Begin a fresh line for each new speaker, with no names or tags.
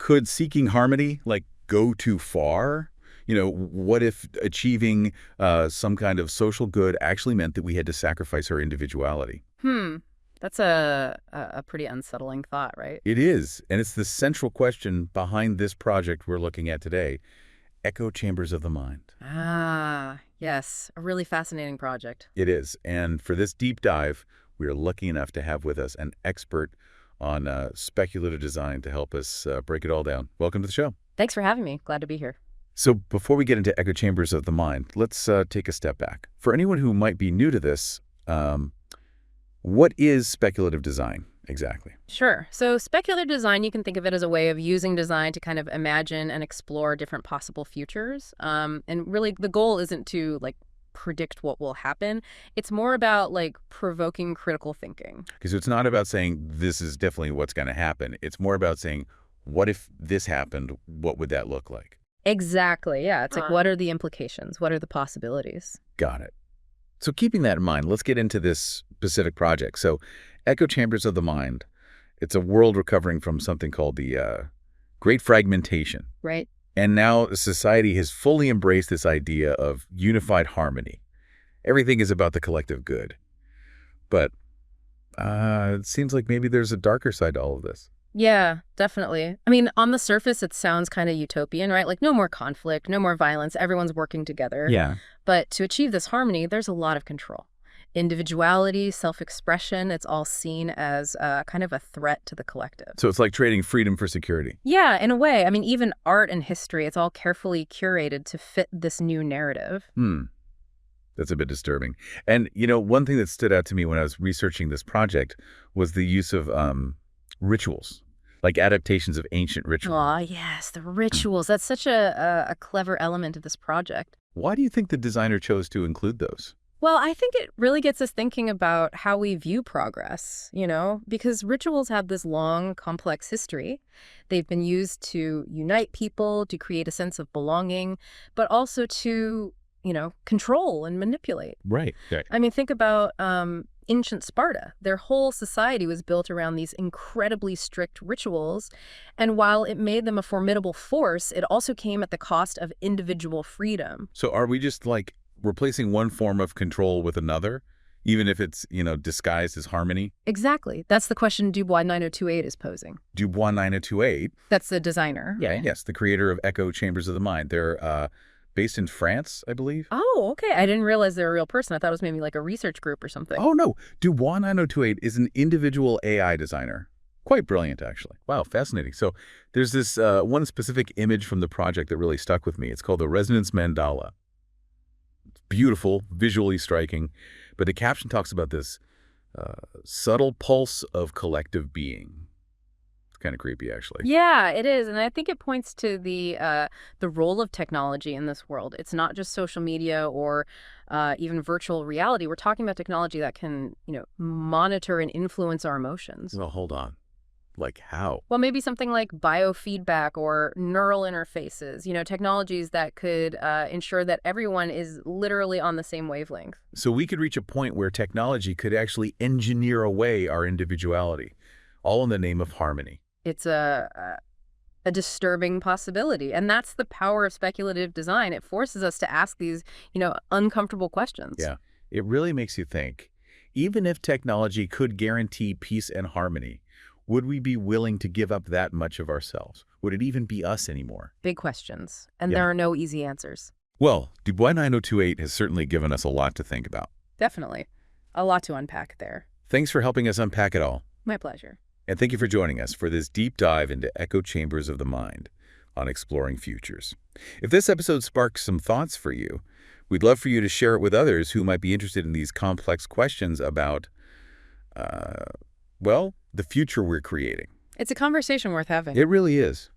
Could seeking harmony, like, go too far? What if achieving some kind of social good actually meant that we had to sacrifice our individuality?
Hmm. That's a pretty unsettling thought, right?
It is, and it's the central question behind this project we're looking at today, echo chambers of the mind.
Ah, yes. A really fascinating project.
It is, and for this deep dive, we are lucky enough to have with us an expert on speculative design to help us break it all down. Welcome to the show.
Thanks for having me. Glad to be here.
So before we get into echo chambers of the mind, let's take a step back. For anyone who might be new to this, what is speculative design exactly?
Sure. So speculative design, you can think of it as a way of using design to kind of imagine and explore different possible futures. And really, the goal isn't to predict what will happen. It's more about provoking critical thinking.
Because it's not about saying this is definitely what's going to happen. It's more about saying, what if this happened? What would that look like?
Exactly. Yeah. It's what are the implications? What are the possibilities?
Got it. So keeping that in mind, let's get into this specific project. So echo chambers of the mind, it's a world recovering from something called the Great Fragmentation.
Right.
And now society has fully embraced this idea of unified harmony. Everything is about the collective good. But it seems like maybe there's a darker side to all of this.
Yeah, definitely. I mean, on the surface, it sounds kind of utopian, right? Like no more conflict, no more violence, everyone's working together.
Yeah.
But to achieve this harmony, there's a lot of control. Individuality, self-expression, it's all seen as kind of a threat to the collective.
So it's like trading freedom for security.
Yeah, in a way. I mean, even art and history, it's all carefully curated to fit this new narrative.
That's a bit disturbing. And, one thing that stood out to me when I was researching this project was the use of rituals, like adaptations of ancient rituals.
Oh, yes, the rituals. That's such a clever element of this project.
Why do you think the designer chose to include those?
Well, I think it really gets us thinking about how we view progress, because rituals have this long, complex history. They've been used to unite people, to create a sense of belonging, but also to, control and manipulate.
Right.
I mean, think about ancient Sparta. Their whole society was built around these incredibly strict rituals. And while it made them a formidable force, it also came at the cost of individual freedom.
So are we just replacing one form of control with another, even if it's, disguised as harmony?
Exactly. That's the question Dubois 9028 is posing.
Dubois 9028?
That's the designer.
Yeah. Yes, the creator of Echo Chambers of the Mind. They're based in France, I believe.
Oh, okay. I didn't realize they're a real person. I thought it was maybe like a research group or something.
Oh, no. Dubois 9028 is an individual AI designer. Quite brilliant, actually. Wow, fascinating. So there's this one specific image from the project that really stuck with me. It's called the Resonance Mandala. It's beautiful, visually striking, but the caption talks about this subtle pulse of collective being. Kind of creepy, actually.
Yeah, it is. And I think it points to the role of technology in this world. It's not just social media or even virtual reality. We're talking about technology that can, monitor and influence our emotions.
Well, hold on. Like how?
Well, maybe something like biofeedback or neural interfaces, technologies that could ensure that everyone is literally on the same wavelength.
So we could reach a point where technology could actually engineer away our individuality, all in the name of harmony.
It's a disturbing possibility. And that's the power of speculative design. It forces us to ask these, uncomfortable questions.
Yeah, it really makes you think. Even if technology could guarantee peace and harmony, would we be willing to give up that much of ourselves? Would it even be us anymore?
Big questions. And there are no easy answers.
Well, Dubois 9028 has certainly given us a lot to think about.
Definitely. A lot to unpack there.
Thanks for helping us unpack it all.
My pleasure.
And thank you for joining us for this deep dive into echo chambers of the mind on exploring futures. If this episode sparks some thoughts for you, we'd love for you to share it with others who might be interested in these complex questions about, the future we're creating.
It's a conversation worth having.
It really is.